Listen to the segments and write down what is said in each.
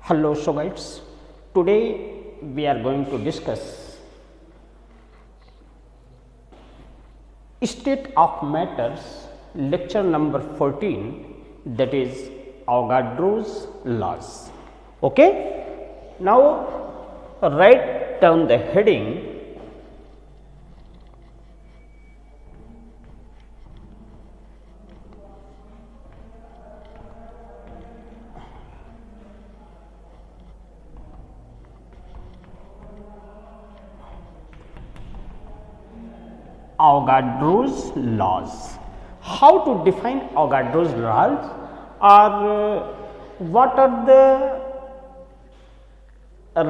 Hello, so guys, today we are going to discuss state of matters lecture number 14, that is Avogadro's laws. Okay, now write down the heading Avogadro's laws. How to define Avogadro's laws, or what are the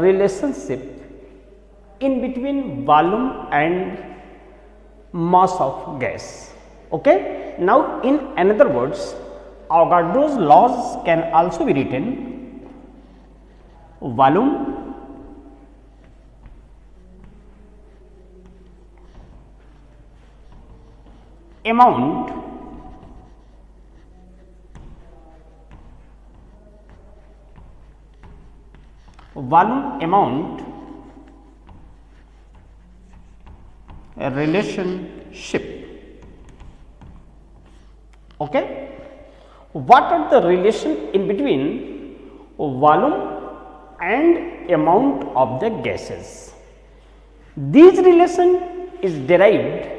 relationship in between volume and mass of gas. Okay. Now, in another words, Avogadro's laws can also be written volume amount relationship. Okay. What are the relation in between volume and amount of the gases? These relation is derived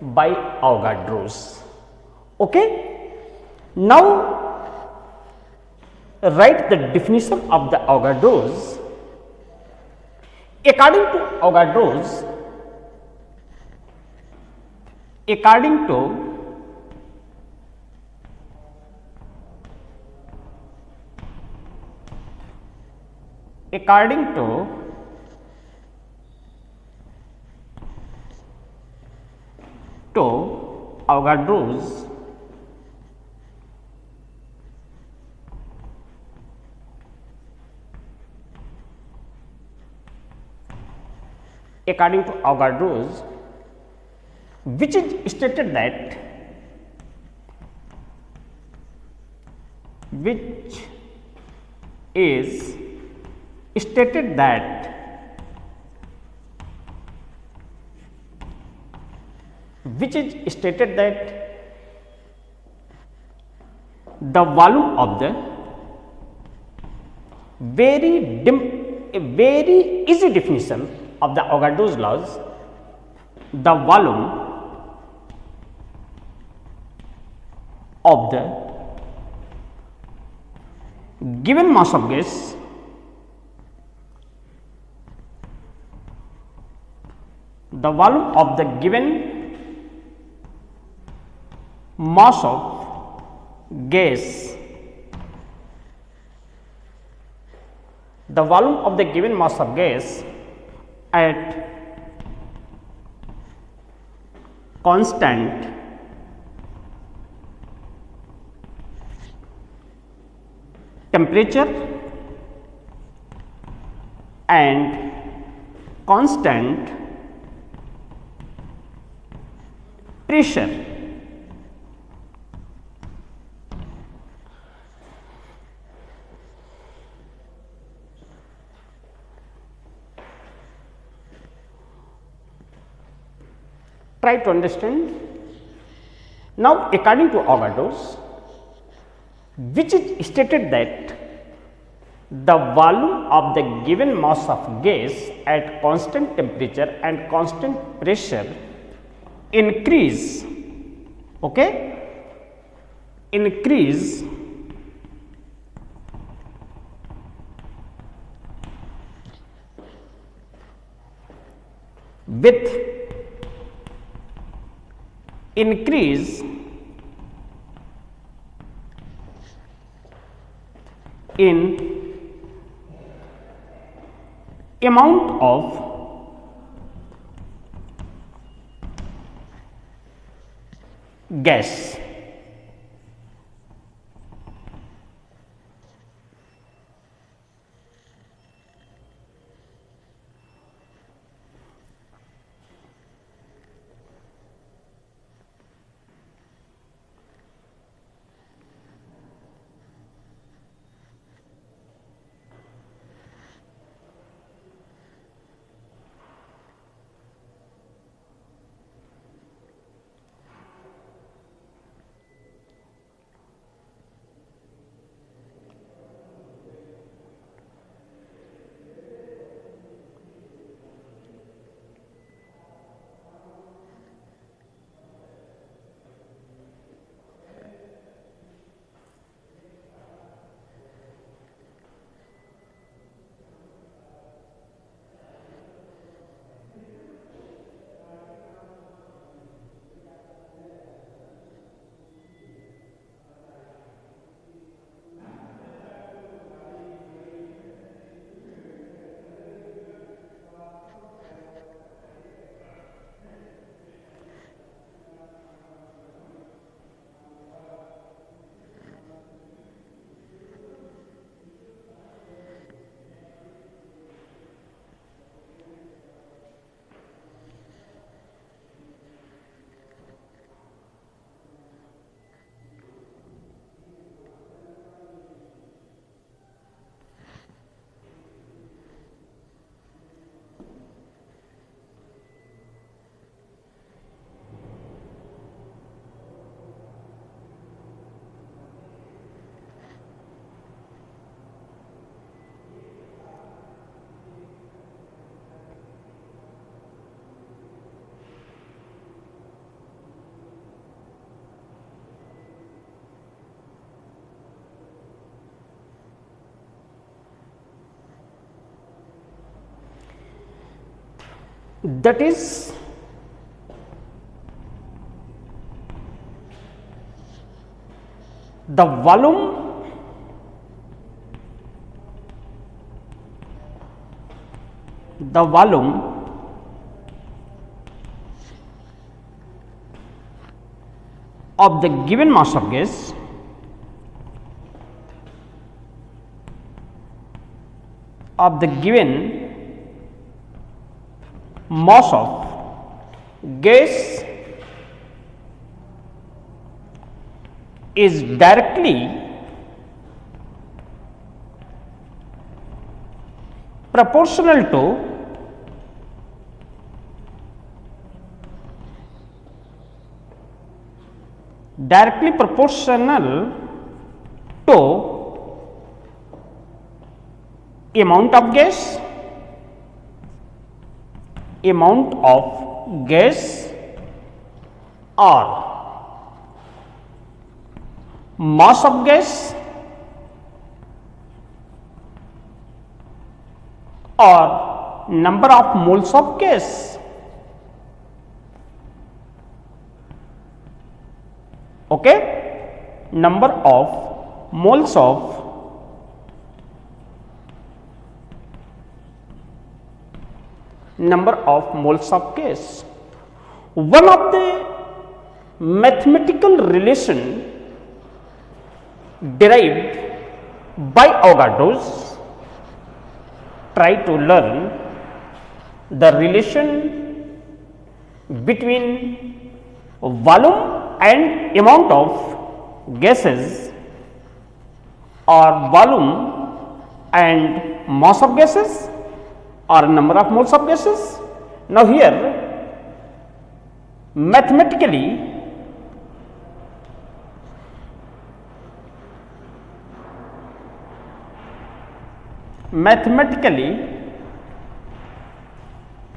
by Avogadro's. Okay. Now, write the definition of the Avogadro's. According to Avogadro's, according to Avogadro's, according to Avogadro's, which is stated that which is stated that the volume of the a very easy definition of the Avogadro's laws, the volume of the given mass of gas mass of gas at constant temperature and constant pressure. Try to understand. Now, according to Avogadro's, which is stated that the volume of the given mass of gas at constant temperature and constant pressure increase with increase in amount of gas. that is the volume of the given mass of gas is directly proportional to amount of gas or mass of gas or number of moles of gas. Okay, number of moles of gas. One of the mathematical relation derived by Avogadro's, try to learn the relation between volume and amount of gases or volume and mass of gases or number of moles of gases. Now, here mathematically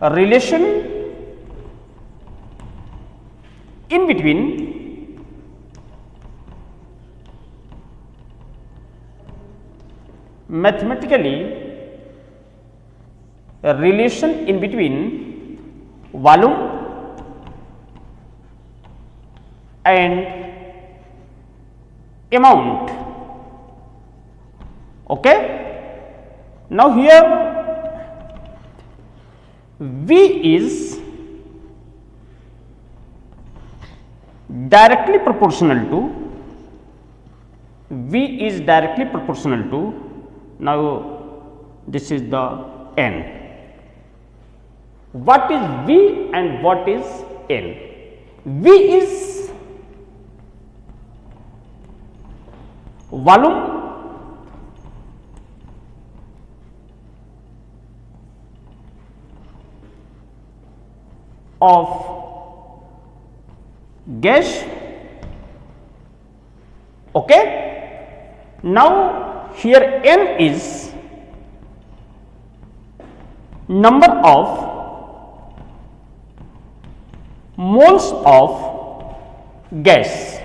a relation in between volume and amount. Okay. Now, here V is directly proportional to now this is the N. What is V and what is N? V is volume of gas. Okay. Now, here N is number of moles of gas.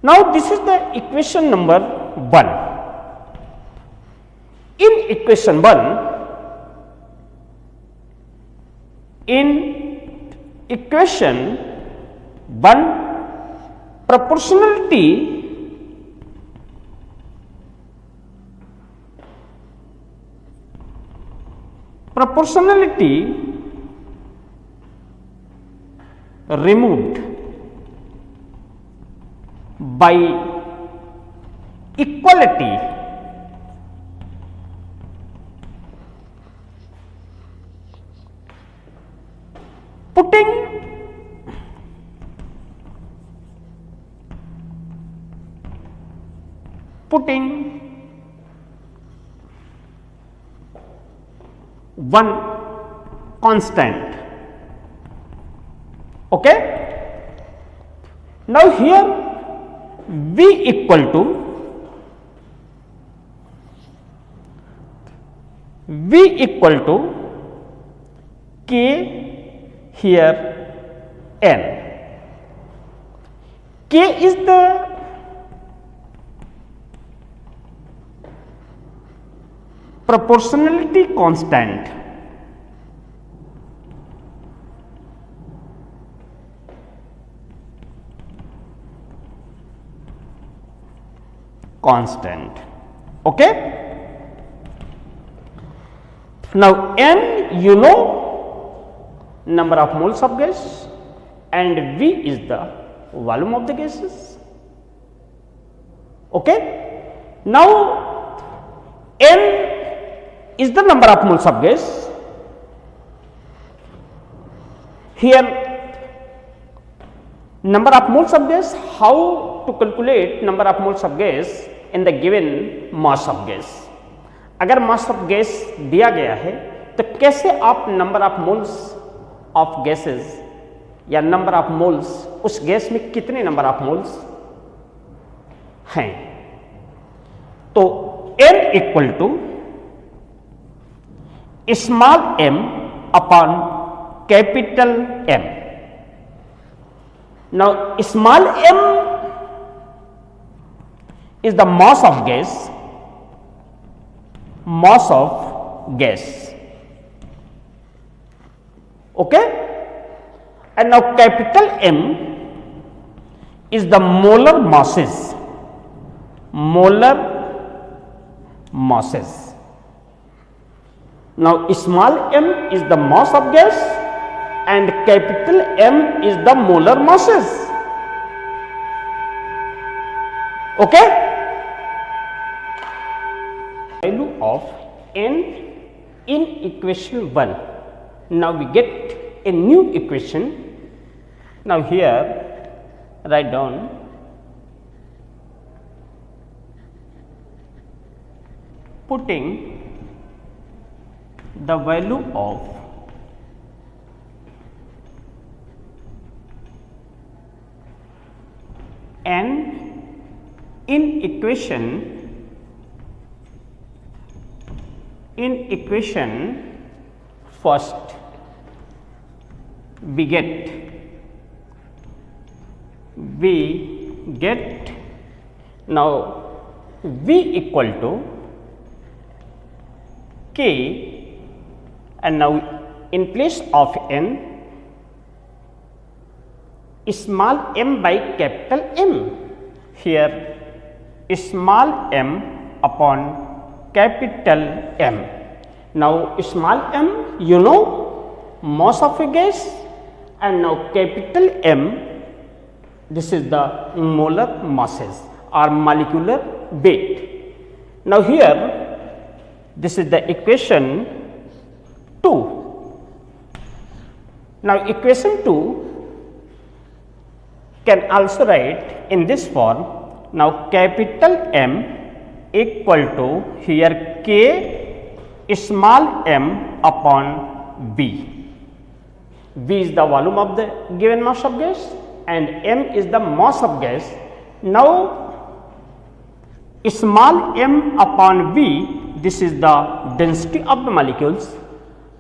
Now, this is the equation number 1. In equation 1, proportionality removed by equality putting one constant. Okay. Now, here V equal to K, here N. K is the proportionality constant constant. Okay. Now N, you know, number of moles of gas, and V is the volume of the gases. Okay. Now N is the number of moles of gas. Here number of moles of gas, how to calculate number of moles of gas in the given mass of gas. अगर mass of gas दिया गया है तो कैसे आप number of moles of gases या number of moles, उस gas में कितने नंबर ऑफ मोल्स हैं, तो N equal to small m upon capital M. Now small m is the mass of gas, okay, and now capital M is the molar masses, Now small m is the mass of gas and capital M is the molar masses. Okay. Value of N in equation 1. Now we get a new equation. Now here write down putting the value of N in equation first, we get now V equal to K, and now in place of N, small m by capital M. Here small m upon capital M. Now small m, you know, mass of a gas, and now capital M, this is the molar masses or molecular weight. Now here this is the equation 2. Now equation 2 can also write in this form. Now capital M equal to here K small m upon V. V is the volume of the given mass of gas and m is the mass of gas. Now small m upon V, this is the density of the molecules,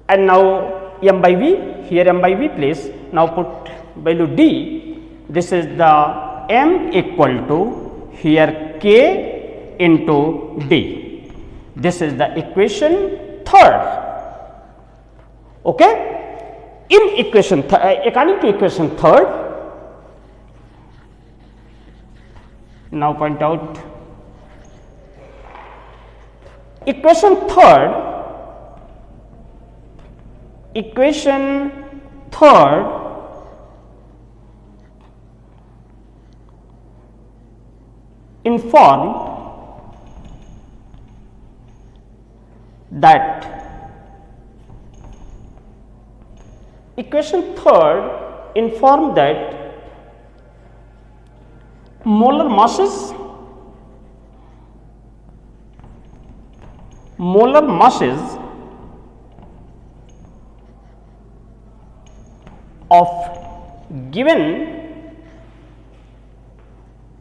and now m by V, here m by V place, now put value D, this is the m equal to here K into D. This is the equation 3rd. Okay. In equation according to equation 3rd, now point out equation 3rd inform that molar masses of given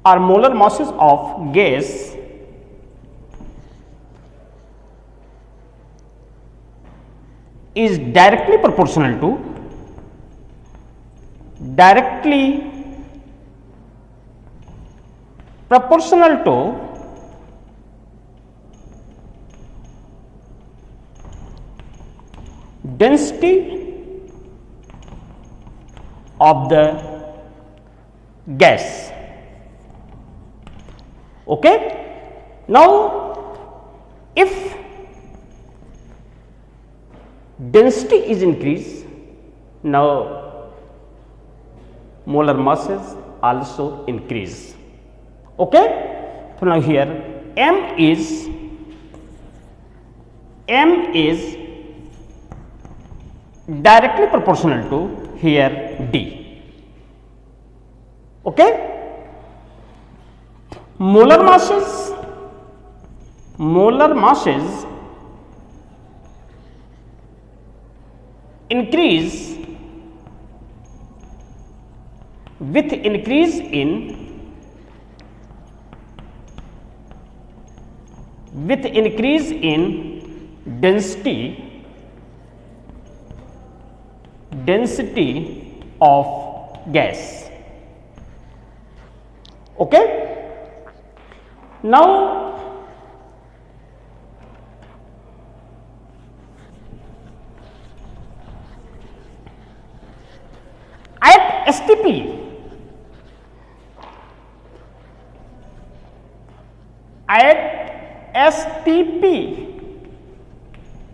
or molar masses of gas is directly proportional to density of the gas. Okay. Now if density is increased, now molar masses also increase. Okay. So now here m is directly proportional to here d. Okay. Molar masses increase with increase in density of gas. Okay. Now at STP,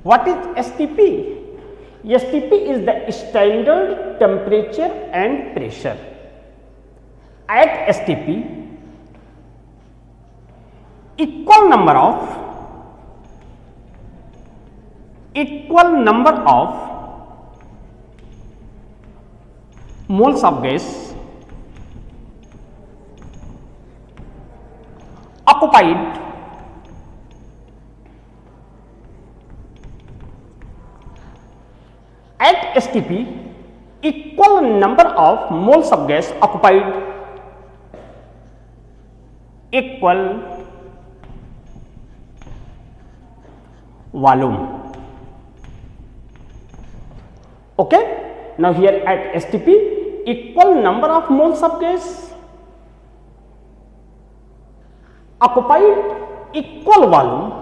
what is STP? STP is the standard temperature and pressure. At STP, equal number of moles of gas occupied at STP, equal number of moles of gas occupied equal volume. Okay. Now here at STP, equal number of moles of gas occupied equal volume.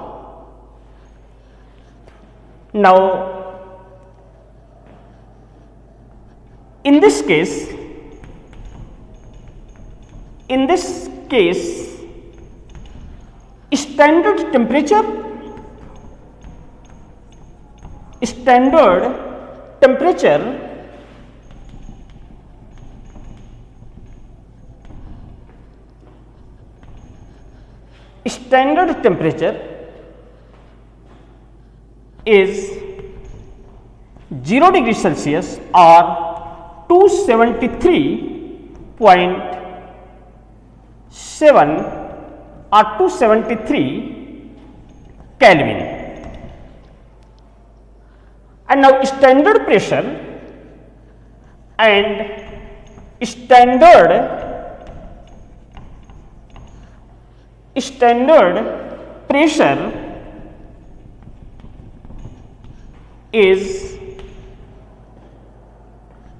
Now in this case standard temperature is 0 degree Celsius or 273.7 or 273 Kelvin. And now standard pressure and standard pressure is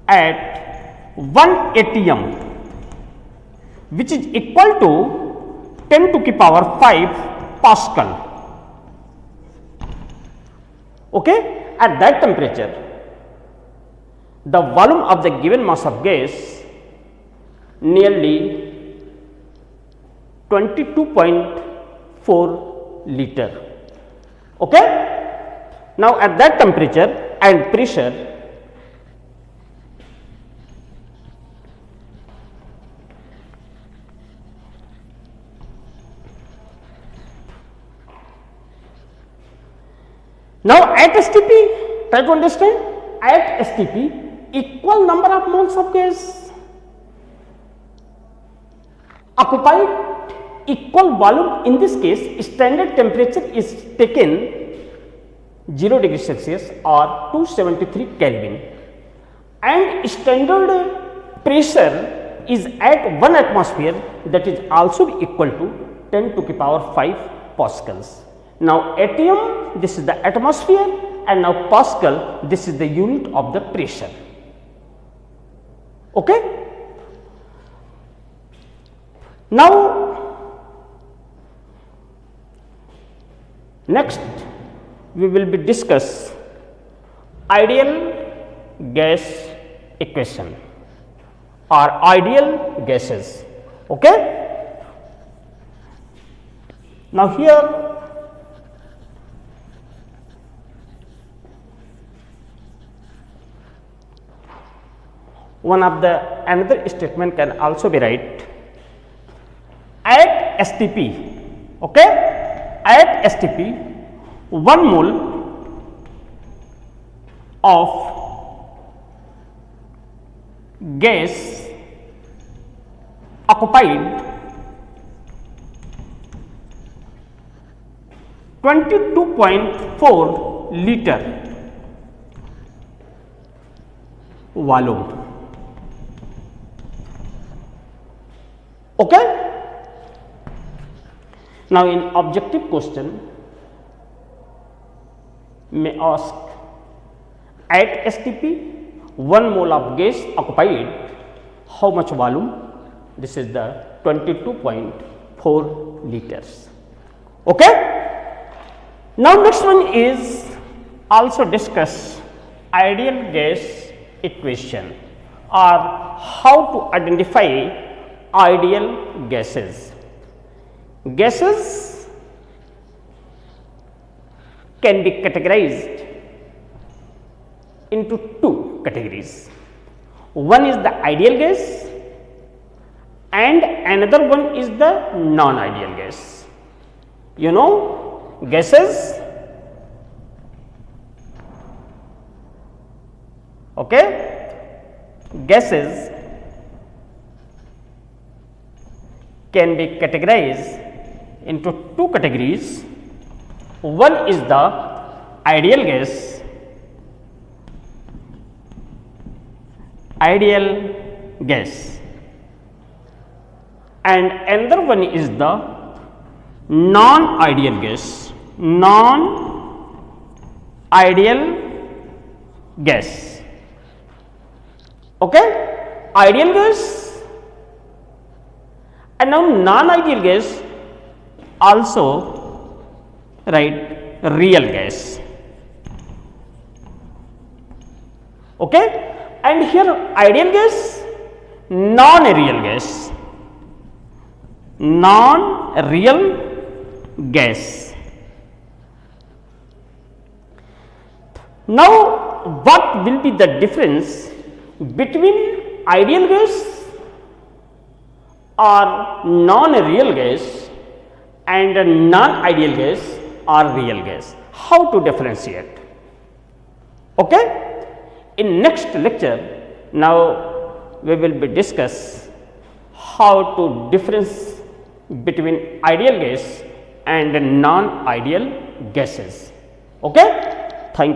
at 1 atm, which is equal to 10 to the power 5 Pascal. Okay. At that temperature, the volume of the given mass of gas nearly 22.4 liter. Okay. Now at that temperature and pressure, now at STP, try to understand, at STP equal number of moles of gas occupied equal volume. In this case, standard temperature is taken 0 degree Celsius or 273 Kelvin and standard pressure is at 1 atmosphere, that is also equal to 10 to the power 5 Pascals. Now atm, this is the atmosphere, and now Pascal, this is the unit of the pressure. Okay. Now next we will be discuss ideal gas equation or ideal gases. Okay. Now here one of the another statement can also be right at STP, okay, at STP 1 mole of gas occupied 22.4 liter volume. Okay. Now in objective question may ask at STP 1 mole of gas occupied how much volume? This is the 22.4 liters. Okay. Now next one is also discuss ideal gas equation or how to identify ideal gases. Gases can be categorized into two categories. One is the ideal gas and another one is the non-ideal gas. You know, gases, okay, gases can be categorized into two categories. One is the ideal gas, and another one is the non-ideal gas, okay, ideal gas and now non-ideal gas, also write real gas, okay, and here ideal gas, non-real gas. Now what will be the difference between ideal gas or non-real gas and non-ideal gas or real gas? How to differentiate? Okay. In next lecture, now we will be discuss how to difference between ideal gas and non-ideal gases. Okay. Thank you.